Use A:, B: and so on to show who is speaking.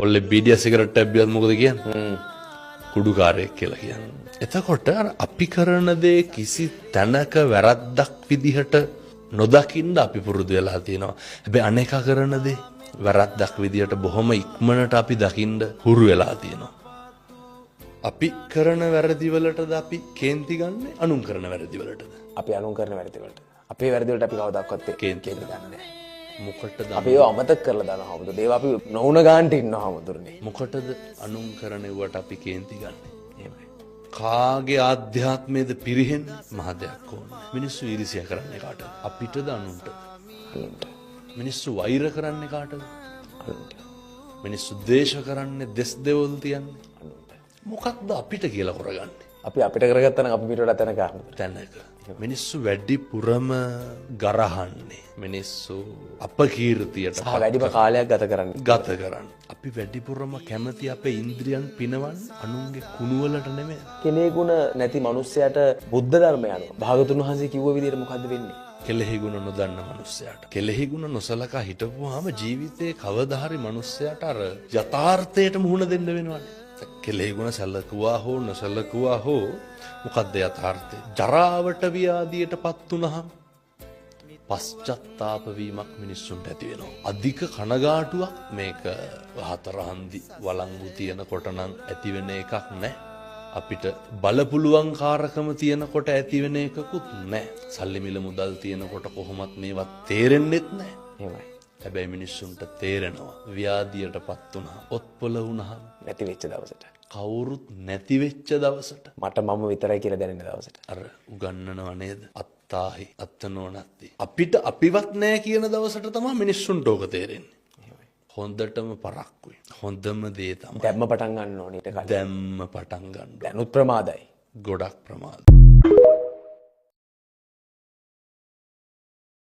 A: ඔල්ලේ බීඩිය cigarette ඇබ්බියත් මොකද කියන්නේ? කුඩුකාරයෙක් කියලා කියන්නේ. එතකොට අර අපි කරන දේ කිසි තැනක වැරද්දක් විදිහට නොදකින්න අපි පුරුදු වෙලා තියෙනවා. හැබැයි අනේක කරන දේ වැරද්දක් විදිහට බොහොම ඉක්මනට අපි දකින්න හුරු වෙලා තියෙනවා. අපි කරන වැරදි වලටද අපි කේන්ති ගන්නෙ අනුන් කරන වැරදි වලටද?
B: අපි අනුන් කරන වැරදි වලට. අපේ වැරදි වලට අපි කවදාවත්
A: කේන්ති
B: ගන්නේ නැහැ.
A: මොකටද
B: අපි ඒව අමතක කරලා දානවා හැමෝටම. ඒව අපි නොවුන ගානට ඉන්නවා හැමෝටම.
A: මොකටද අනුන් කරනවට අපි කේන්ති ගන්නෙ?
B: එහෙමයි.
A: කාගේ ආධ්‍යාත්මයේද පිරිහෙන්නේ? මහ දෙයක් ඕන. මිනිස්සු ඊර්ෂ්‍යා කරන්නේ කාටද? අපිටද අනුන්ට?
B: අනුන්ට.
A: මිනිස්සු වෛර කරන්නේ කාටද?
B: අනුන්ට.
A: මිනිස්සු ද්වේෂ කරන්නේ දෙස් දෙවොල් තියන්නේ.
B: අනුන්ට.
A: මොකක්ද අපිට කියලා කරගන්නේ?
B: අපි අපිට කරගත්තා නම් අපි පිට වඩා තැන ගන්න.
A: තැනක. මිනිස්සු වැඩිපුරම ගරහන්නේ. මිනිස්සු අපකීර්තියට
B: සහ වැඩිම කාලයක් ගත කරන්නේ.
A: ගත කරන්න. අපි වැඩිපුරම කැමති අපේ ඉන්ද්‍රියන් පිනවන්න අනුන්ගේ කුණුවලට නෙමෙයි.
B: කෙලෙහිගුණ නැති මිනිස්සයාට බුද්ධ ධර්මය අනුව භාගතුන් වහන්සේ කිව්ව විදිහට මොකද්ද වෙන්නේ?
A: කෙලෙහි ගුණ නොදන්න මනුස්සයාට. කෙලෙහි ගුණ නොසලකා හිටපුවාම ජීවිතේ කවදා හරි මනුස්සයාට අර යථාර්ථයට මුහුණ දෙන්න වෙනවනේ. කෙලෙහි ගුණ සැලකුවා හෝ නොසලකුවා හෝ මොකද්ද යථාර්ථය? ජරාවට ව්‍යාධියටපත් වුනහම පශ්චත්තාප වීමක් මිනිස්සුන්ට ඇති වෙනවා. අධික කනගාටුවක් මේක හතරහන්දි වළංගු තියනකොට නම් ඇති වෙන එකක් නෑ. අපිට බලපුලුවන් කාරකම තියනකොට ඇති වෙන එකකුත් නෑ. සල්ලි මිල මුදල් තියනකොට කොහොමත් මේවත් තේරෙන්නෙත් නෑ.
B: එහෙමයි.
A: හැබැයි මිනිස්සුන්ට තේරෙනවා ව්‍යාධියටපත් වුණා, ඔත්පොළ වුණා,
B: නැති වෙච්ච දවසට.
A: කවුරුත් නැති වෙච්ච දවසට
B: මට මම විතරයි කියලා දැනෙන දවසට.
A: අර උගන්නනව නේද? අත්තාහි අත්තනෝනත්ති. අපිට අපිවත් නෑ කියන දවසට තමයි මිනිස්සුන්ට ඕක තේරෙන්නේ. හොඳටම පරක්කුයි. හොඳම දේ තමයි
B: දැම්ම පටන් ගන්න ඕනේ ඊට කලින්.
A: දැම්ම පටන් ගන්න.
B: දැනුත් ප්‍රමාදයි.
A: ගොඩක් ප්‍රමාද.